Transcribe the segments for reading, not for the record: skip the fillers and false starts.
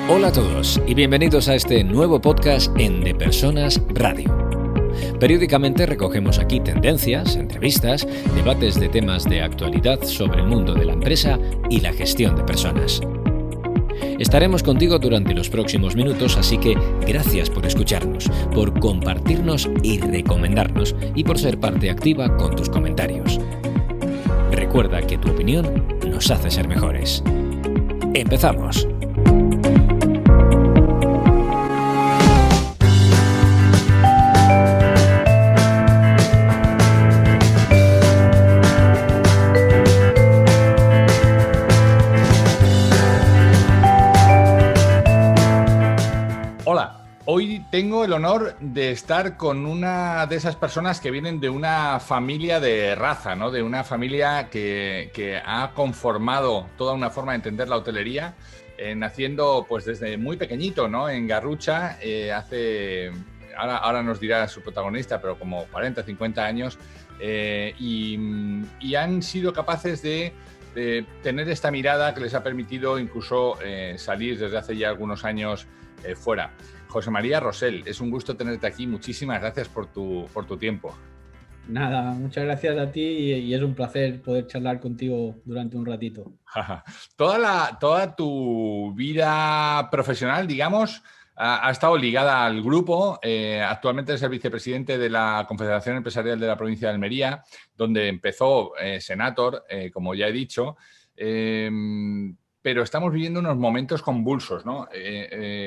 Hola a todos y bienvenidos a este nuevo podcast en De Personas Radio. Periódicamente recogemos aquí tendencias, entrevistas, debates de temas de actualidad sobre el mundo de la empresa y la gestión de personas. Estaremos contigo durante los próximos minutos, así que gracias por escucharnos, por compartirnos y recomendarnos y por ser parte activa con tus comentarios. Recuerda que tu opinión nos hace ser mejores. ¡Empezamos! Hoy tengo el honor de estar con una de esas personas que vienen de una familia de raza, ¿no? De una familia que ha conformado toda una forma de entender la hotelería, naciendo pues desde muy pequeñito, ¿no? En Garrucha, ahora nos dirá su protagonista, pero como 40, 50 años, y han sido capaces de tener esta mirada que les ha permitido incluso salir desde hace ya algunos años fuera. José María Rosell, es un gusto tenerte aquí. Muchísimas gracias por tu tiempo. Nada, muchas gracias a ti y es un placer poder charlar contigo durante un ratito. Toda tu vida profesional, digamos, ha estado ligada al grupo. Actualmente es el vicepresidente de la Confederación Empresarial de la provincia de Almería, donde empezó Senator, como ya he dicho. Pero estamos viviendo unos momentos convulsos, ¿no?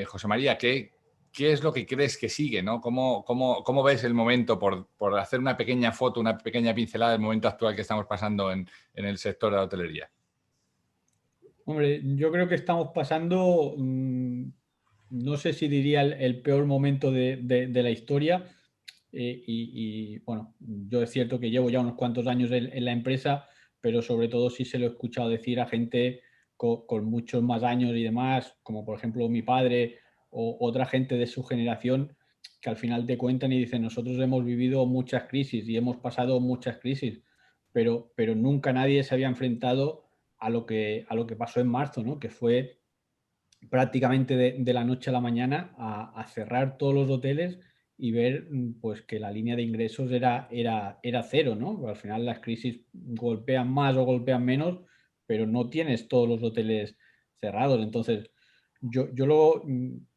José María, ¿qué es lo que crees que sigue, ¿no? ¿Cómo ves el momento, por hacer una pequeña foto, una pequeña pincelada del momento actual que estamos pasando en el sector de la hotelería? Hombre, yo creo que estamos pasando, no sé si diría el peor momento de la historia. Bueno, yo es cierto que llevo ya unos cuantos años en la empresa, pero sobre todo sí se lo he escuchado decir a gente con muchos más años y demás, como por ejemplo mi padre o otra gente de su generación, que al final te cuentan y dicen: nosotros hemos vivido muchas crisis y hemos pasado muchas crisis, pero nunca nadie se había enfrentado a lo que pasó en marzo, ¿no? Que fue prácticamente de la noche a la mañana a cerrar todos los hoteles y ver pues que la línea de ingresos era cero, ¿no? Al final las crisis golpean más o golpean menos, pero no tienes todos los hoteles cerrados. Entonces, yo lo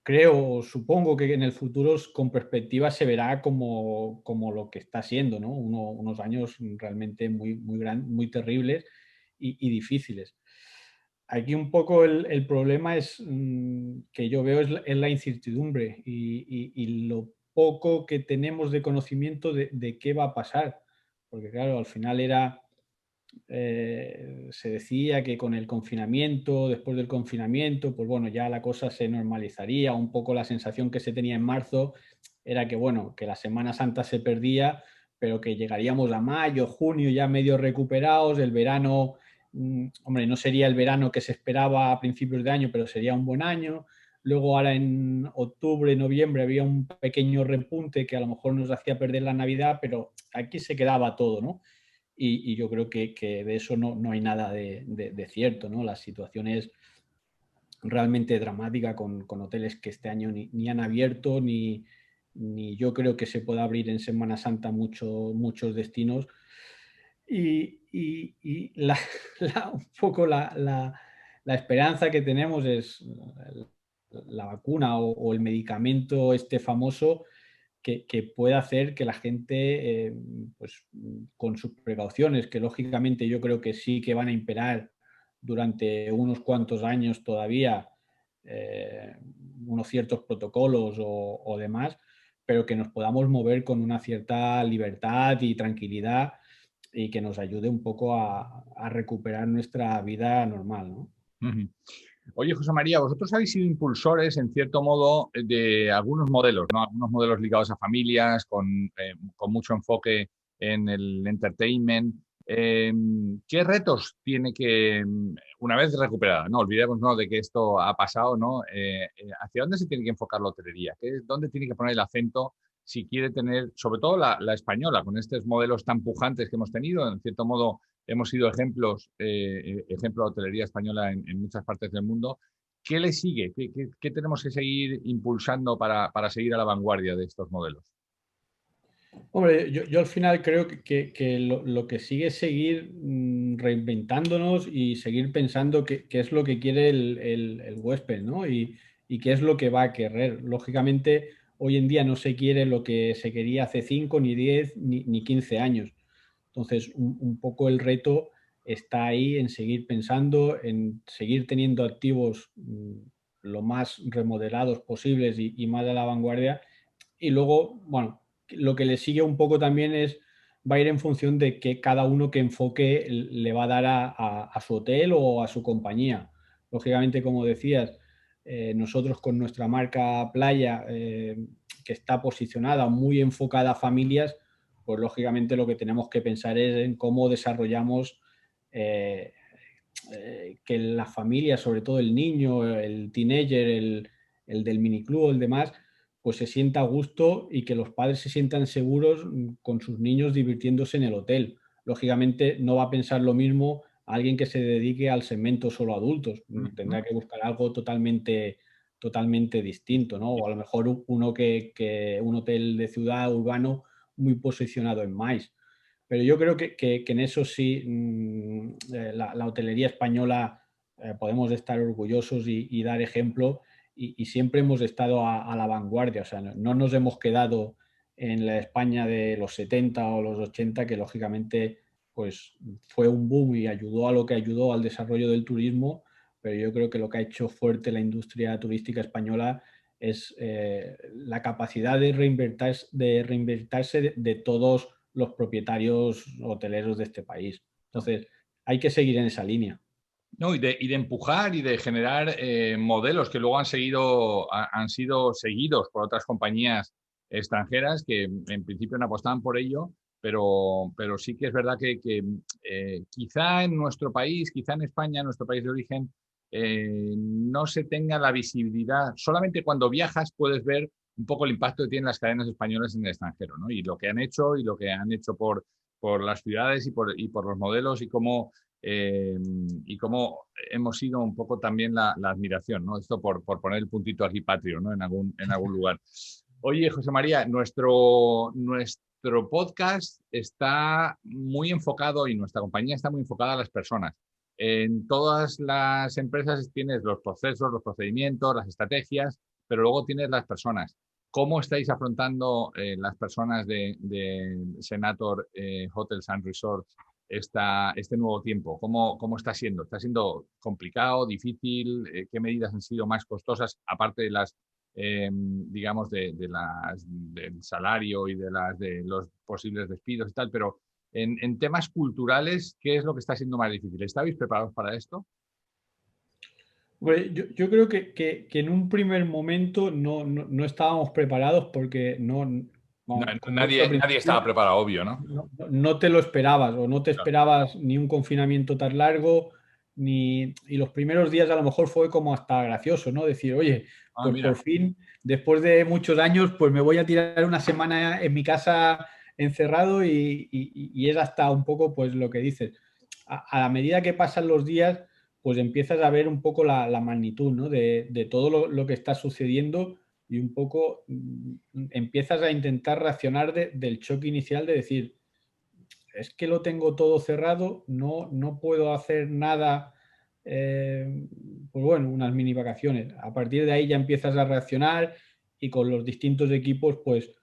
creo, supongo que en el futuro con perspectiva se verá como lo que está siendo, ¿no? Unos años realmente muy terribles y difíciles. Aquí un poco el problema es que yo veo es la incertidumbre y lo poco que tenemos de conocimiento de qué va a pasar. Porque claro, al final se decía que con el confinamiento, después del confinamiento, pues bueno, ya la cosa se normalizaría. Un poco la sensación que se tenía en marzo era que, bueno, que la Semana Santa se perdía, pero que llegaríamos a mayo, junio ya medio recuperados, el verano, hombre, no sería el verano que se esperaba a principios de año, pero sería un buen año. Luego ahora en octubre, noviembre había un pequeño repunte que a lo mejor nos hacía perder la Navidad, pero aquí se quedaba todo, ¿no? Y yo creo que de eso no hay nada de cierto, ¿no? La situación es realmente dramática con hoteles que este año ni han abierto, ni yo creo que se pueda abrir en Semana Santa muchos destinos. Un poco la esperanza que tenemos es la vacuna o el medicamento este famoso que pueda hacer que la gente, pues con sus precauciones, que lógicamente yo creo que sí que van a imperar durante unos cuantos años todavía, eh, unos ciertos protocolos o demás, pero que nos podamos mover con una cierta libertad y tranquilidad y que nos ayude un poco a recuperar nuestra vida normal, ¿no? Uh-huh. Oye, José María, vosotros habéis sido impulsores, en cierto modo, de algunos modelos, ¿no? Algunos modelos ligados a familias, con mucho enfoque en el entertainment. ¿Qué retos tiene una vez recuperada, no olvidemos, ¿no?, de que esto ha pasado, ¿no? ¿Hacia dónde se tiene que enfocar la hotelería? ¿Dónde tiene que poner el acento si quiere tener, sobre todo la española, con estos modelos tan pujantes que hemos tenido? En cierto modo, hemos sido ejemplo de hotelería española en muchas partes del mundo. ¿Qué le sigue? ¿Qué tenemos que seguir impulsando para seguir a la vanguardia de estos modelos? Hombre, yo al final creo que lo que sigue es seguir reinventándonos y seguir pensando qué es lo que quiere el huésped, ¿no? Y qué es lo que va a querer. Lógicamente, hoy en día no se quiere lo que se quería hace 5, ni 10, ni 15 años. Entonces, un poco el reto está ahí en seguir pensando, en seguir teniendo activos lo más remodelados posibles y más a la vanguardia. Y luego, bueno, lo que le sigue un poco también va a ir en función de que cada uno que enfoque le va a dar a su hotel o a su compañía. Lógicamente, como decías, nosotros con nuestra marca Playa, que está posicionada muy enfocada a familias, pues lógicamente lo que tenemos que pensar es en cómo desarrollamos eh, que la familia, sobre todo el niño, el teenager, el del miniclub o el demás, pues se sienta a gusto y que los padres se sientan seguros con sus niños divirtiéndose en el hotel. Lógicamente no va a pensar lo mismo alguien que se dedique al segmento solo adultos. Tendrá que buscar algo totalmente distinto, ¿no? O a lo mejor uno que un hotel de ciudad urbano muy posicionado en MICE. Pero yo creo que en eso sí, la hotelería española podemos estar orgullosos y dar ejemplo y siempre hemos estado a la vanguardia. O sea, no nos hemos quedado en la España de los 70 o los 80, que lógicamente pues, fue un boom y ayudó a lo que ayudó al desarrollo del turismo, pero yo creo que lo que ha hecho fuerte la industria turística española es la capacidad de reinvertirse de todos los propietarios hoteleros de este país. Entonces, hay que seguir en esa línea. No, y de empujar y de generar modelos que luego han sido seguidos por otras compañías extranjeras que en principio no apostaban por ello, pero sí que es verdad que quizá en nuestro país, quizá en España, nuestro país de origen, no se tenga la visibilidad. Solamente cuando viajas puedes ver un poco el impacto que tienen las cadenas españolas en el extranjero, ¿no? Y lo que han hecho por las ciudades y por los modelos y cómo hemos sido un poco también la admiración, ¿no? Esto por poner el puntito aquí patrio, ¿no? En algún lugar. Oye, José María, nuestro podcast está muy enfocado y nuestra compañía está muy enfocada a las personas. En todas las empresas tienes los procesos, los procedimientos, las estrategias, pero luego tienes las personas. ¿Cómo estáis afrontando las personas de Senator Hotels and Resorts este nuevo tiempo? ¿Cómo está siendo? ¿Está siendo complicado, difícil? ¿Qué medidas han sido más costosas, aparte de las, digamos, del salario y de los posibles despidos y tal? Pero en temas culturales, ¿qué es lo que está siendo más difícil? ¿Estabais preparados para esto? Bueno, yo creo que en un primer momento no estábamos preparados porque como he dicho al Nadie estaba principio, preparado, obvio, ¿no? no te lo esperabas o no te Claro. esperabas ni un confinamiento tan largo, y los primeros días a lo mejor fue como hasta gracioso, ¿no? Decir, oye, Ah, pues por mira. fin, después de muchos años, pues me voy a tirar una semana en mi casa encerrado y es hasta un poco pues lo que dices. A la medida que pasan los días, pues empiezas a ver un poco la magnitud, ¿no? de todo lo que está sucediendo y un poco empiezas a intentar reaccionar del choque inicial de decir, es que lo tengo todo cerrado, no puedo hacer nada, pues bueno, unas mini vacaciones. A partir de ahí ya empiezas a reaccionar y con los distintos equipos, pues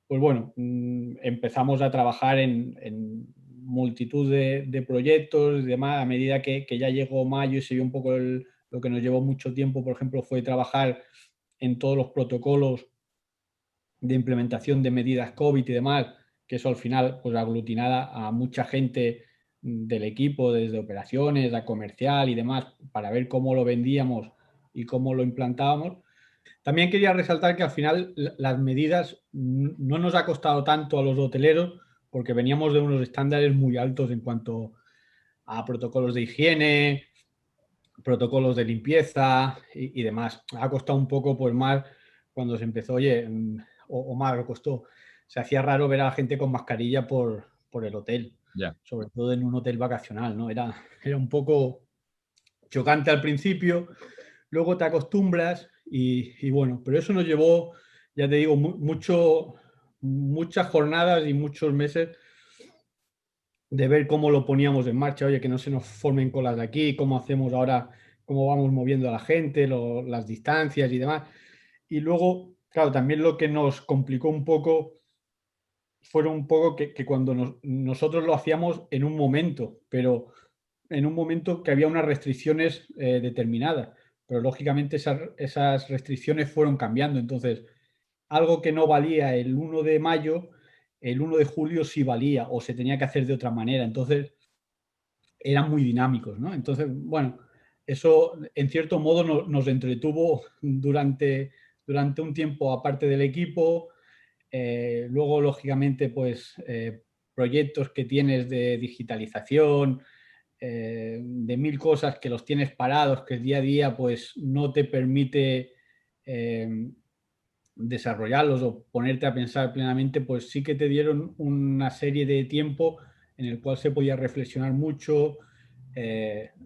bueno, empezamos a trabajar en multitud de proyectos y demás. A medida que ya llegó mayo y se vio un poco lo que nos llevó mucho tiempo, por ejemplo, fue trabajar en todos los protocolos de implementación de medidas COVID y demás, que eso al final pues aglutinada a mucha gente del equipo, desde operaciones a comercial y demás, para ver cómo lo vendíamos y cómo lo implantábamos. También quería resaltar que al final las medidas no nos ha costado tanto a los hoteleros porque veníamos de unos estándares muy altos en cuanto a protocolos de higiene, protocolos de limpieza y demás. Ha costado un poco pues más cuando se empezó, oye, o más lo costó. Se hacía raro ver a la gente con mascarilla por el hotel, Ya. sobre todo en un hotel vacacional, ¿no? Era un poco chocante al principio, luego te acostumbras y bueno, pero eso nos llevó, ya te digo, muchas jornadas y muchos meses de ver cómo lo poníamos en marcha, oye, que no se nos formen colas de aquí, cómo hacemos ahora, cómo vamos moviendo a la gente, las distancias y demás. Y luego, claro, también lo que nos complicó un poco fueron un poco que cuando nosotros lo hacíamos en un momento, pero en un momento que había unas restricciones determinadas, pero lógicamente esas restricciones fueron cambiando. Entonces, algo que no valía el 1 de mayo, el 1 de julio sí valía o se tenía que hacer de otra manera. Entonces, eran muy dinámicos, ¿no? Entonces, bueno, eso en cierto modo nos entretuvo durante un tiempo aparte del equipo. Luego, lógicamente, pues proyectos que tienes de digitalización, de mil cosas que los tienes parados, que el día a día pues no te permite desarrollarlos o ponerte a pensar plenamente, pues sí que te dieron una serie de tiempo en el cual se podía reflexionar mucho.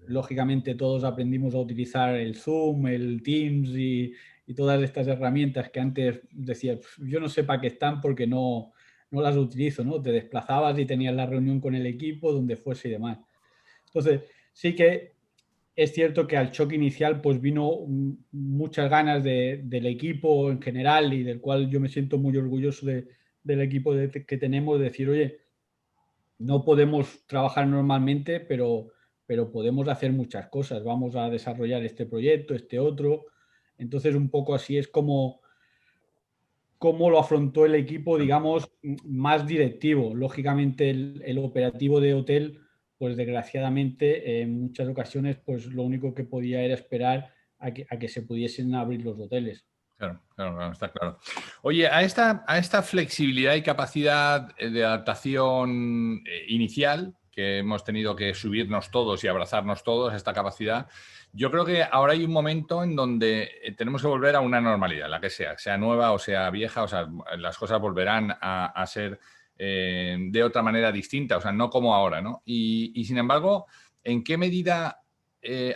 Lógicamente todos aprendimos a utilizar el Zoom, el Teams y todas estas herramientas que antes decías, yo no sé para qué están porque no las utilizo, ¿no? Te desplazabas y tenías la reunión con el equipo, donde fuese y demás. Entonces, sí que es cierto que al choque inicial pues vino muchas ganas del equipo en general y del cual yo me siento muy orgulloso del equipo que tenemos, de decir, oye, no podemos trabajar normalmente, pero podemos hacer muchas cosas. Vamos a desarrollar este proyecto, este otro. Entonces, un poco así es como cómo lo afrontó el equipo, digamos, más directivo. Lógicamente, el operativo de hotel, pues desgraciadamente, en muchas ocasiones, pues lo único que podía era esperar a que se pudiesen abrir los hoteles. Claro, claro, claro, está claro. Oye, a esta flexibilidad y capacidad de adaptación inicial que hemos tenido que subirnos todos y abrazarnos todos, esta capacidad, yo creo que ahora hay un momento en donde tenemos que volver a una normalidad, la que sea nueva o sea vieja, o sea, las cosas volverán a ser de otra manera distinta, o sea, no como ahora, ¿no? Y sin embargo, ¿en qué medida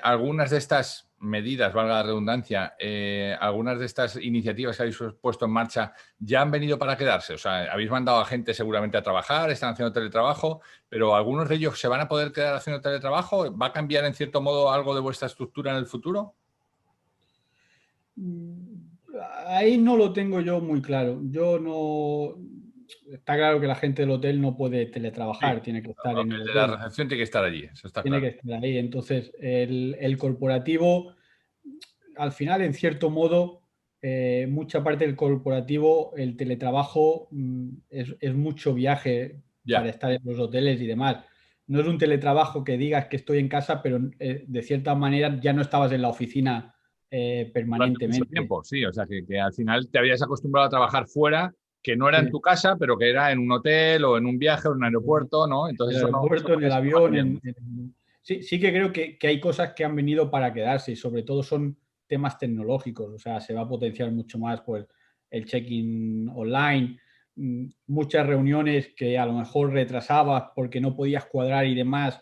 algunas de estas medidas, valga la redundancia, algunas de estas iniciativas que habéis puesto en marcha ya han venido para quedarse? O sea, habéis mandado a gente seguramente a trabajar, están haciendo teletrabajo, pero ¿algunos de ellos se van a poder quedar haciendo teletrabajo? ¿Va a cambiar en cierto modo algo de vuestra estructura en el futuro? Ahí no lo tengo yo muy claro. Yo no... Está claro que la gente del hotel no puede Sí, teletrabajar, tiene que estar en el el de la hotel. recepción tiene que estar allí, eso está Tiene claro. que estar ahí. Entonces, el corporativo, al final, en cierto modo, mucha parte del corporativo, el teletrabajo es mucho viaje para Ya, estar en los hoteles y demás. No es un teletrabajo que digas que estoy en casa, pero de cierta manera ya no estabas en la oficina durante mucho permanentemente. tiempo, sí, o sea, que al final te habías acostumbrado a trabajar fuera, que no era en Sí. tu casa, pero que era en un hotel o en un viaje o en un aeropuerto, ¿no? En Entonces el eso aeropuerto, en el eso va avión, cambiando. Sí, sí que creo que hay cosas que han venido para quedarse y sobre todo son temas tecnológicos, o sea, se va a potenciar mucho más pues, el check-in online, muchas reuniones que a lo mejor retrasabas porque no podías cuadrar y demás,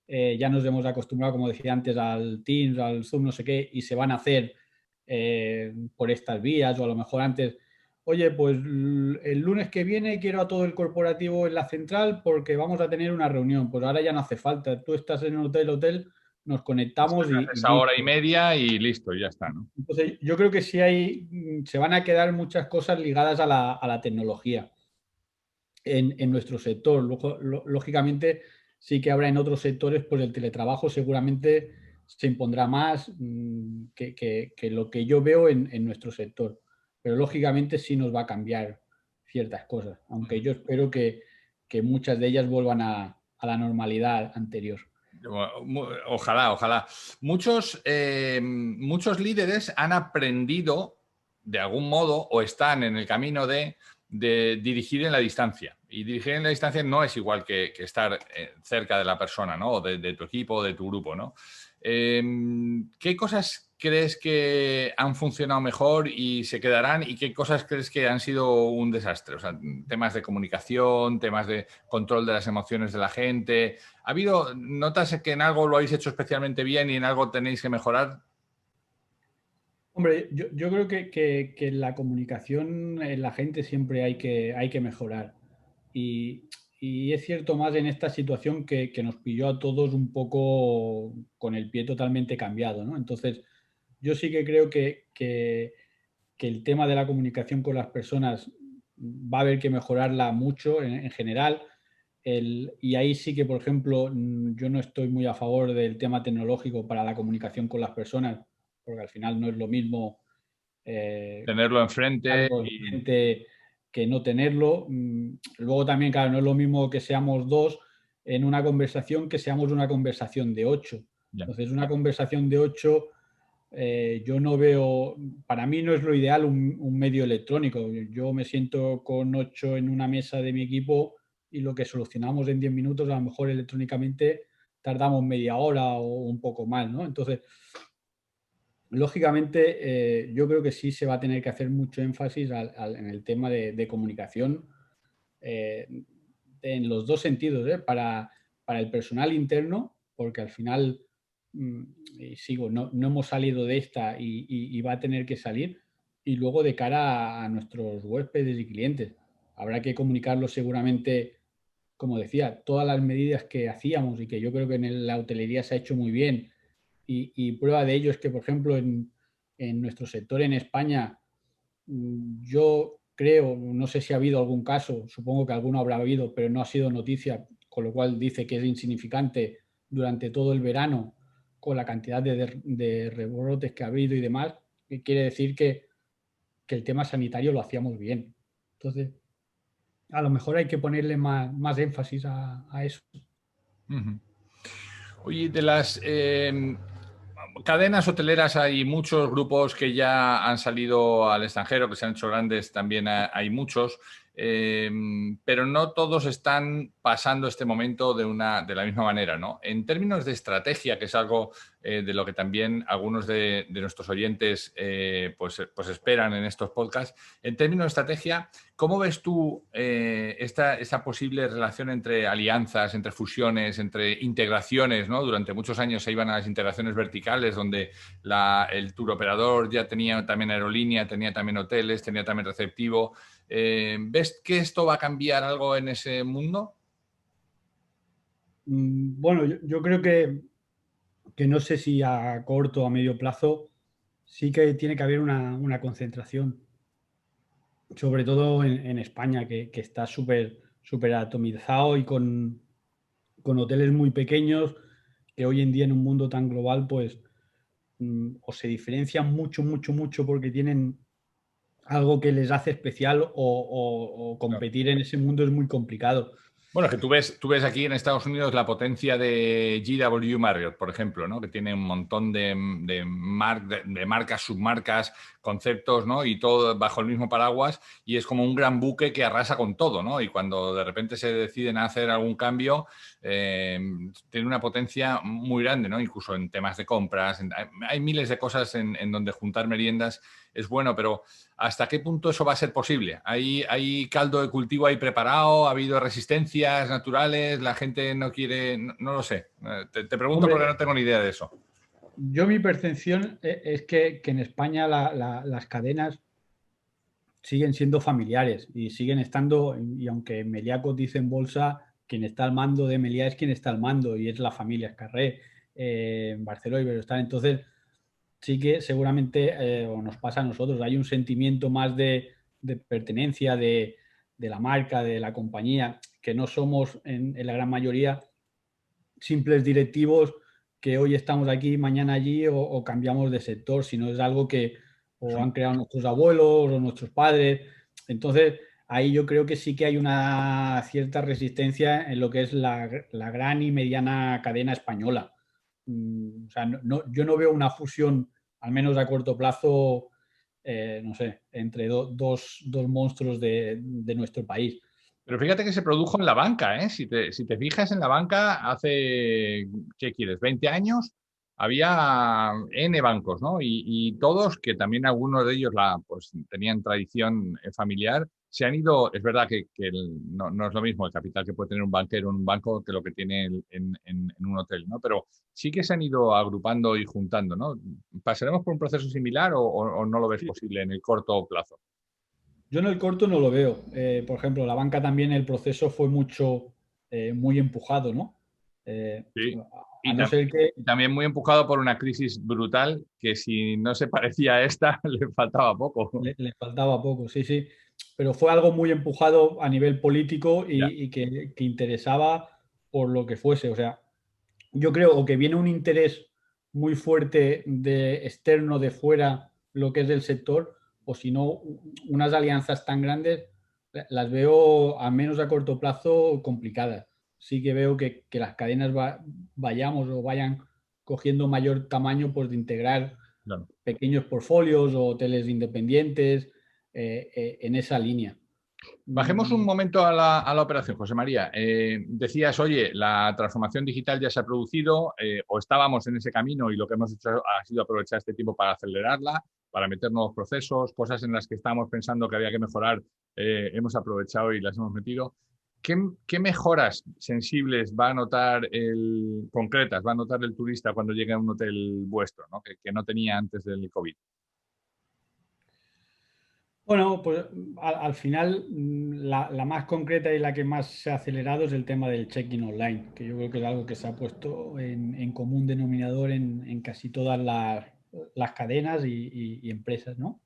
ya nos hemos acostumbrado, como decía antes, al Teams, al Zoom, no sé qué, y se van a hacer por estas vías o a lo mejor antes. Oye, pues el lunes que viene quiero a todo el corporativo en la central porque vamos a tener una reunión. Pues ahora ya no hace falta. Tú estás en el hotel, nos conectamos y Esa hora y listo. media y listo, y ya está, ¿no? Entonces, yo creo que sí se van a quedar muchas cosas ligadas a la tecnología en nuestro sector. Lógicamente, sí que habrá en otros sectores, pues el teletrabajo seguramente se impondrá más que lo que yo veo en nuestro sector. Pero lógicamente sí nos va a cambiar ciertas cosas, aunque yo espero que muchas de ellas vuelvan a la normalidad anterior. Ojalá, ojalá. Muchos líderes han aprendido de algún modo o están en el camino de dirigir en la distancia. Y dirigir en la distancia no es igual que estar cerca de la persona, ¿no? O de tu equipo o de tu grupo, ¿no? ¿Qué cosas crees que han funcionado mejor y se quedarán? ¿Y qué cosas crees que han sido un desastre? O sea, temas de comunicación, temas de control de las emociones de la gente. ¿Ha habido, notas que en algo lo habéis hecho especialmente bien y en algo tenéis que mejorar? Hombre, yo creo que la comunicación en la gente siempre hay que mejorar. Y, y es cierto más en esta situación que nos pilló a todos un poco con el pie totalmente cambiado, ¿no? Entonces, yo sí que creo que el tema de la comunicación con las personas va a haber que mejorarla mucho en general. Y ahí sí que, por ejemplo, yo no estoy muy a favor del tema tecnológico para la comunicación con las personas, porque al final no es lo mismo Tenerlo enfrente algo y... enfrente que no tenerlo. Luego también, claro, no es lo mismo que seamos dos en una conversación que seamos una conversación de ocho. Ya. Entonces, una conversación de ocho, yo no veo, para mí no es lo ideal un medio electrónico. Yo me siento con ocho en una mesa de mi equipo y lo que solucionamos en 10 minutos, a lo mejor electrónicamente tardamos media hora o un poco más, ¿no? Entonces, lógicamente, yo creo que sí se va a tener que hacer mucho énfasis en el tema de comunicación eh, en los dos sentidos, ¿eh? Para el personal interno, porque al final, mm, y sigo, no hemos salido de esta y va a tener que salir, y luego de cara a nuestros huéspedes y clientes. Habrá que comunicarlo seguramente, como decía, todas las medidas que hacíamos y que yo creo que en la hotelería se ha hecho muy bien y prueba de ello es que, por ejemplo, en nuestro sector en España, yo creo, no sé si ha habido algún caso, supongo que alguno habrá habido, pero no ha sido noticia, con lo cual dice que es insignificante durante todo el verano con la cantidad de rebrotes que ha habido y demás, que quiere decir que el tema sanitario lo hacíamos bien. Entonces, a lo mejor hay que ponerle más énfasis a eso. Ujú. Oye, de las cadenas hoteleras hay muchos grupos que ya han salido al extranjero, que se han hecho grandes, también hay muchos, pero no todos están pasando este momento de la misma manera, ¿no? En términos de estrategia, que es algo de lo que también algunos de nuestros oyentes pues esperan en estos podcasts, en términos de estrategia, ¿cómo ves tú esta posible relación entre alianzas, entre fusiones, entre integraciones, ¿no? Durante muchos años se iban a las integraciones verticales, donde el tour operador ya tenía también aerolínea, tenía también hoteles, tenía también receptivo. ¿Ves que esto va a cambiar algo en ese mundo? Bueno, yo creo que no sé si a corto o a medio plazo sí que tiene que haber una concentración, sobre todo en España, que está súper atomizado y con hoteles muy pequeños, que hoy en día en un mundo tan global, pues o se diferencian mucho, mucho, mucho porque tienen algo que les hace especial o competir en ese mundo es muy complicado. Bueno, es que tú ves aquí en Estados Unidos la potencia de GW Marriott, por ejemplo, ¿no? Que tiene un montón de marcas, submarcas, conceptos, ¿no? Y todo bajo el mismo paraguas, y es como un gran buque que arrasa con todo, ¿no? Y cuando de repente se deciden a hacer algún cambio, tiene una potencia muy grande, ¿no? Incluso en temas de compras, hay miles de cosas en donde juntar meriendas es bueno, pero ¿hasta qué punto eso va a ser posible? ¿Hay caldo de cultivo ahí preparado? ¿Ha habido resistencias naturales? ¿La gente no quiere? No lo sé. Te pregunto porque Hombre, no tengo ni idea de eso. yo mi percepción es que en España las cadenas siguen siendo familiares y siguen estando, y aunque Meliá cotice en bolsa, quien está al mando de Meliá es quien está al mando y es la familia Escarré, Barceló y Iberostar. Entonces, sí que seguramente, o nos pasa a nosotros, hay un sentimiento más de pertenencia de la marca, de la compañía, que no somos en la gran mayoría simples directivos que hoy estamos aquí, mañana allí o cambiamos de sector, sino es algo que o han creado nuestros abuelos o nuestros padres. Entonces, ahí yo creo que sí que hay una cierta resistencia en lo que es la gran y mediana cadena española. O sea, yo no veo una fusión, al menos a corto plazo, no sé, entre dos monstruos de nuestro país. Pero fíjate que se produjo en la banca, ¿eh? Si te fijas en la banca, hace, ¿qué quieres? 20 años había N bancos, ¿no? Y todos, que también algunos de ellos pues, tenían tradición familiar, se han ido, es verdad que no es lo mismo el capital que puede tener un banquero en un banco que lo que tiene en un hotel, ¿no? Pero sí que se han ido agrupando y juntando, ¿no? ¿Pasaremos por un proceso similar o no lo ves posible en el corto plazo? Yo en el corto no lo veo. Por ejemplo, la banca también el proceso fue muy empujado, ¿no? Eh, Sí. a Y, no ser que y también muy empujado por una crisis brutal que si no se parecía a esta, le faltaba poco. le faltaba poco, sí, sí. Pero fue algo muy empujado a nivel político Ya, y que interesaba por lo que fuese. O sea, yo creo o que viene un interés muy fuerte de externo, de fuera, lo que es del sector, o si no, unas alianzas tan grandes las veo, al menos a corto plazo, complicadas. Sí que veo que las cadenas vayamos o vayan cogiendo mayor tamaño pues, de integrar claro. pequeños portfolios o hoteles independientes en esa línea. Bajemos un Mm, momento a la operación, José María. Decías, oye, la transformación digital ya se ha producido o estábamos en ese camino y lo que hemos hecho ha sido aprovechar este tiempo para acelerarla, para meter nuevos procesos, cosas en las que estábamos pensando que había que mejorar, hemos aprovechado y las hemos metido. ¿Qué mejoras sensibles va a notar concretas, va a notar el turista cuando llegue a un hotel vuestro, ¿no? Que no tenía antes del COVID? Bueno, pues al final la más concreta y la que más se ha acelerado es el tema del check-in online, que yo creo que es algo que se ha puesto en común denominador en casi todas las cadenas y empresas, ¿no?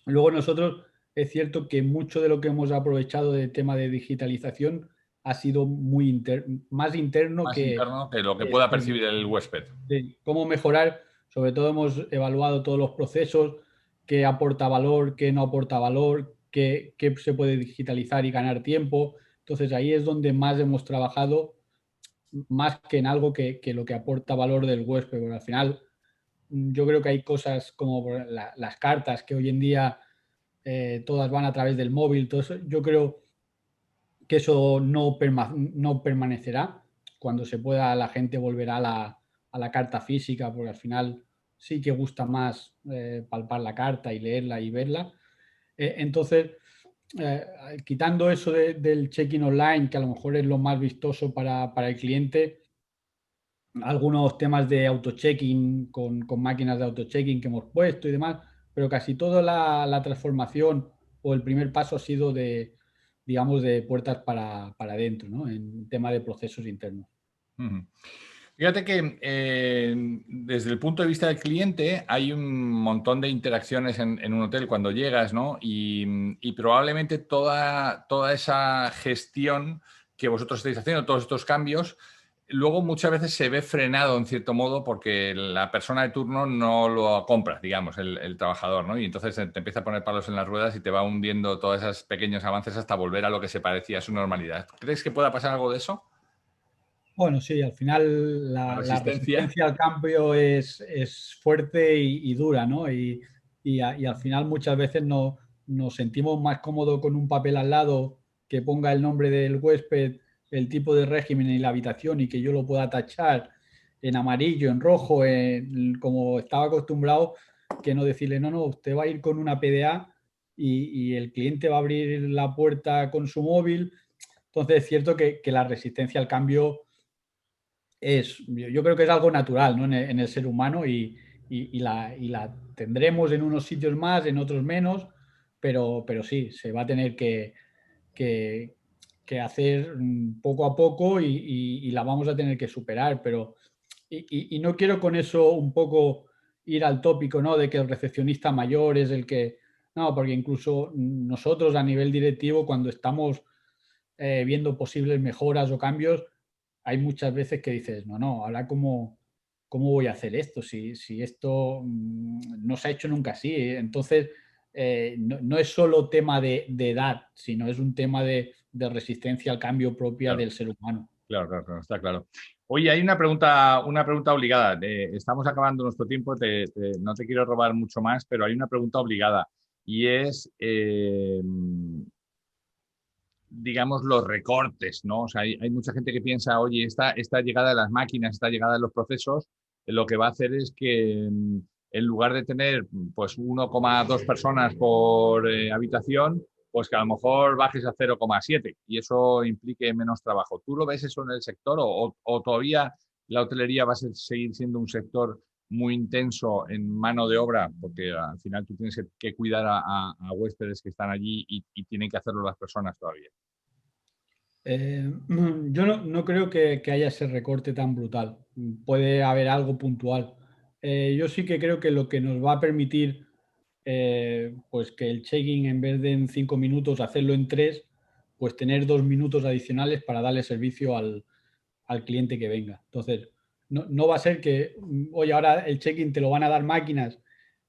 Luego nosotros es cierto que mucho de lo que hemos aprovechado del tema de digitalización ha sido más interno Más que interno que lo que pueda externo. percibir el huésped. De cómo mejorar, sobre todo hemos evaluado todos los procesos, qué aporta valor, qué no aporta valor, qué se puede digitalizar y ganar tiempo. Entonces ahí es donde más hemos trabajado, más que en algo que lo que aporta valor del huésped, porque al final yo creo que hay cosas como las cartas que hoy en día todas van a través del móvil, todo eso, yo creo que eso no permanecerá. Cuando se pueda, la gente volverá a la carta física, porque al final sí que gusta más palpar la carta y leerla y verla. Entonces, eh, quitando eso del check-in online, que a lo mejor es lo más vistoso para el cliente, algunos temas de auto-checking con máquinas de auto-checking que hemos puesto y demás, pero casi toda la transformación o el primer paso ha sido digamos, de puertas para adentro, ¿no? En tema de procesos internos. Ujú. Fíjate que desde el punto de vista del cliente hay un montón de interacciones en un hotel cuando llegas, ¿no? Y probablemente toda esa gestión que vosotros estáis haciendo, todos estos cambios, luego muchas veces se ve frenado en cierto modo porque la persona de turno no lo compra, digamos, el trabajador, ¿no? Y entonces te empieza a poner palos en las ruedas y te va hundiendo todos esos pequeños avances hasta volver a lo que se parecía a su normalidad. ¿Crees que pueda pasar algo de eso? Bueno, sí, al final La la resistencia. resistencia al cambio es fuerte y dura, ¿no? Y al final muchas veces nos sentimos más cómodos con un papel al lado que ponga el nombre del huésped, el tipo de régimen y la habitación y que yo lo pueda tachar en amarillo, en rojo, como estaba acostumbrado, que no decirle, no, no, usted va a ir con una PDA y el cliente va a abrir la puerta con su móvil. Entonces es cierto que la resistencia al cambio yo creo que es algo natural, ¿no? En el ser humano y la tendremos en unos sitios más, en otros menos, pero sí, se va a tener que, que hacer poco a poco y la vamos a tener que superar, pero y no quiero con eso un poco ir al tópico, ¿no? De que el recepcionista mayor es el que... No, porque incluso nosotros a nivel directivo, cuando estamos viendo posibles mejoras o cambios, hay muchas veces que dices, no, no, ahora cómo voy a hacer esto si esto no se ha hecho nunca así. Entonces, no es solo tema de edad, sino es un tema de resistencia al cambio propia Claro. del ser humano. Claro, claro, claro, está claro. Oye, hay una pregunta obligada. Estamos acabando nuestro tiempo, no te quiero robar mucho más, pero hay una pregunta obligada y es, digamos, los recortes, ¿no? O sea, hay mucha gente que piensa, oye, esta llegada de las máquinas, esta llegada de los procesos, lo que va a hacer es que en lugar de tener pues 1,2 personas por habitación, pues que a lo mejor bajes a 0,7 y eso implique menos trabajo. ¿Tú lo ves eso en el sector o todavía la hotelería va a seguir siendo un sector muy intenso en mano de obra? Porque al final tú tienes que cuidar a huéspedes que están allí y tienen que hacerlo las personas todavía. Yo no creo que haya ese recorte tan brutal. Puede haber algo puntual. Yo sí que creo que lo que nos va a permitir pues que el check-in en vez de en 5 minutos hacerlo en 3, pues tener 2 minutos adicionales para darle servicio al cliente que venga. Entonces, no va a ser que, oye, ahora el check-in te lo van a dar máquinas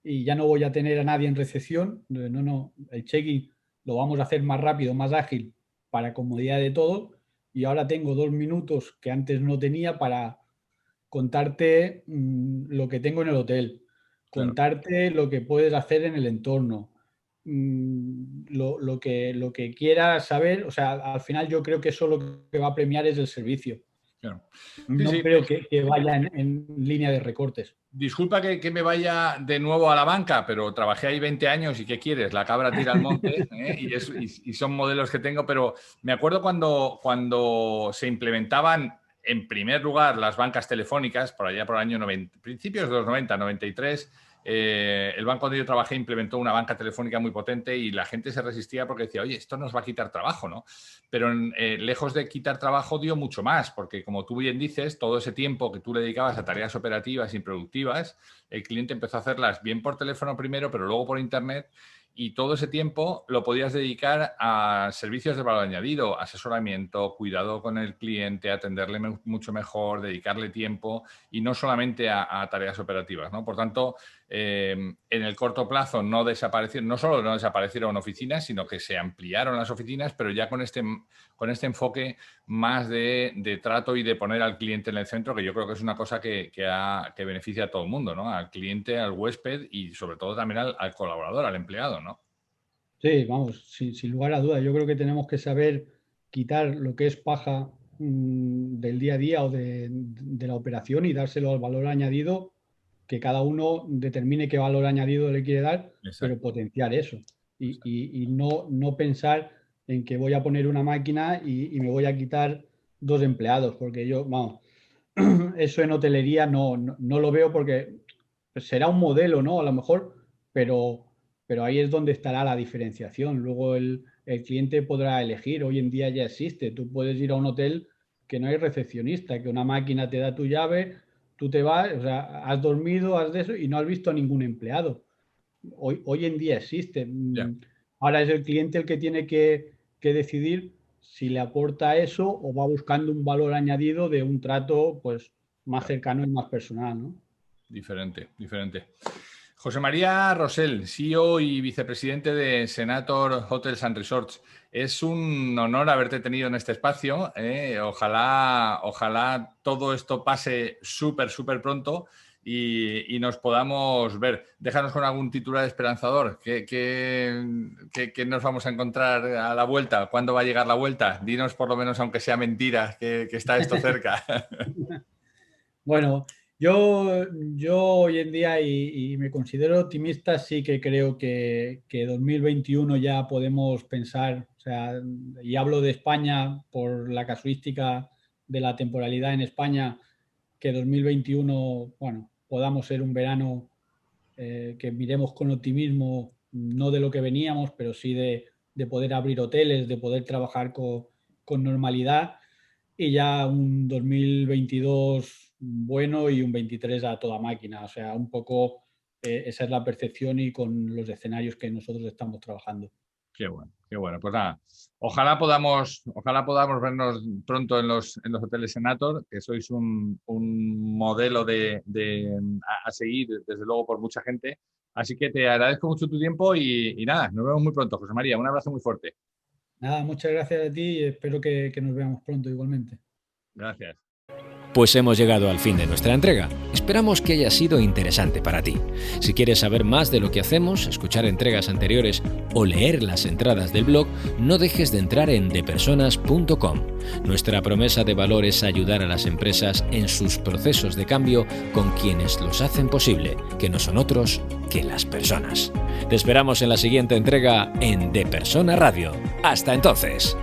y ya no voy a tener a nadie en recepción. No, el check-in lo vamos a hacer más rápido, más ágil para comodidad de todos y ahora tengo 2 minutos que antes no tenía para contarte lo que tengo en el hotel, Claro. contarte lo que puedes hacer en el entorno, lo que quieras saber. O sea, al final yo creo que eso lo que va a premiar es el servicio. Claro. Sí, No sí. creo que vaya en línea de recortes. Disculpa que me vaya de nuevo a la banca, pero trabajé ahí 20 años y ¿qué quieres? La cabra tira al monte, ¿eh? Y son modelos que tengo, pero me acuerdo cuando se implementaban en primer lugar las bancas telefónicas, por allá por el año 90, principios de los 90, 93, el banco donde yo trabajé implementó una banca telefónica muy potente y la gente se resistía porque decía, oye, esto nos va a quitar trabajo, ¿no? Pero lejos de quitar trabajo dio mucho más, porque como tú bien dices, todo ese tiempo que tú le dedicabas a tareas operativas y productivas, el cliente empezó a hacerlas bien por teléfono primero, pero luego por internet, y todo ese tiempo lo podías dedicar a servicios de valor añadido, asesoramiento, cuidado con el cliente, atenderle mucho mejor, dedicarle tiempo y no solamente a tareas operativas, ¿no? Por tanto, en el corto plazo no solo no desaparecieron oficinas, sino que se ampliaron las oficinas, pero ya con este enfoque más de trato y de poner al cliente en el centro, que yo creo que es una cosa que beneficia a todo el mundo, ¿no? Al cliente, al huésped y sobre todo también al colaborador, al empleado, ¿no? Sí, vamos, sin lugar a dudas. Yo creo que tenemos que saber quitar lo que es paja del día a día o de la operación y dárselo al valor añadido, que cada uno determine qué valor añadido le quiere dar, pero Exacto. potenciar eso. Y no pensar en que voy a poner una máquina y me voy a quitar 2 empleados, porque yo, vamos, eso en hotelería no lo veo porque será un modelo, ¿no? A lo mejor, pero ahí es donde estará la diferenciación. Luego el cliente podrá elegir. Hoy en día ya existe. Tú puedes ir a un hotel que no hay recepcionista, que una máquina te da tu llave, tú te vas, o sea, has dormido, has de eso y no has visto a ningún empleado. Hoy en día existe. Ya. Ahora es el cliente el que tiene que decidir si le aporta eso o va buscando un valor añadido de un trato pues más Claro. cercano y más personal, ¿no? Diferente. José María Rosell, CEO y vicepresidente de Senator Hotels and Resorts. Es un honor haberte tenido en este espacio. Ojalá todo esto pase súper pronto y nos podamos ver. Déjanos con algún titular esperanzador. ¿Qué nos vamos a encontrar a la vuelta? ¿Cuándo va a llegar la vuelta? Dinos por lo menos, aunque sea mentira, que está esto cerca. Bueno, yo hoy en día y me considero optimista, sí que creo que 2021 ya podemos pensar, o sea, y hablo de España por la casuística de la temporalidad en España, que 2021, bueno, podamos ser un verano que miremos con optimismo, no de lo que veníamos, pero sí de poder abrir hoteles, de poder trabajar con normalidad y ya un 2022 bueno y un 23 a toda máquina. O sea, un poco esa es la percepción y con los escenarios que nosotros estamos trabajando. Qué bueno. Pues nada, ojalá podamos vernos pronto en los hoteles Senator, que sois un modelo a seguir, desde luego, por mucha gente. Así que te agradezco mucho tu tiempo y nada, nos vemos muy pronto, José María. Un abrazo muy fuerte. Nada, muchas gracias a ti y espero que nos veamos pronto igualmente. Gracias. Pues hemos llegado al fin de nuestra entrega. Esperamos que haya sido interesante para ti. Si quieres saber más de lo que hacemos, escuchar entregas anteriores o leer las entradas del blog, no dejes de entrar en depersonas.com. Nuestra promesa de valor es ayudar a las empresas en sus procesos de cambio con quienes los hacen posible, que no son otros que las personas. Te esperamos en la siguiente entrega en De Persona Radio. ¡Hasta entonces!